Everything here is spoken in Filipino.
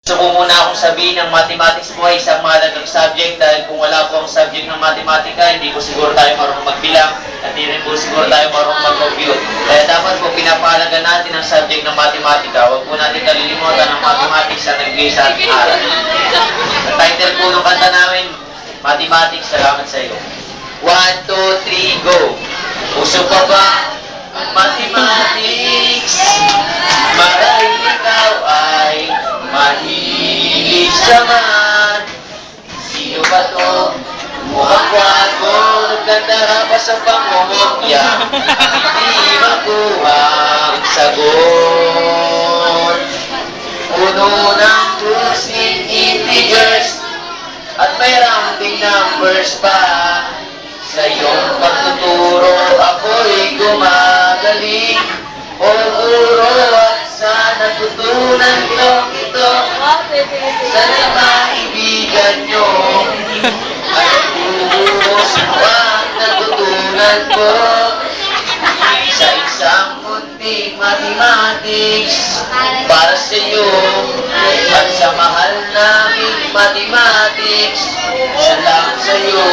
Gusto ko muna akong sabihin ng mathematics po ay isang mahalagang subject dahil kung wala po ang subject ng matematika, hindi po siguro tayo marunong magbilang at hindi rin po siguro tayo marunong mag-compute. Kaya dapat po pinapahalagan natin ang subject ng matematika. Huwag po natin kalilimutan ang mathematics na nagbigay sa ating aral. Ang title po ng kanta namin, Mathematics. Salamat sa iyo. 1, 2, 3, go! Uso pa ba ang mathematics? Marahil ikaw ay mahilig sa math. Sino ba to? Mukhang kwago, nagkanda pa sa pangungopya. Hindi makuha ang sagot. Puno ng closing integers at may rounding numbers pa. Sa iyong pagtuturo ako'y gumagaling. O guro at sa natutunan ko ito, sana maibigan nyo at buhos ang natutunan ko sa isang munting mathematics para sa iyo at sa mahal naming mathematics. Salamat sa iyo.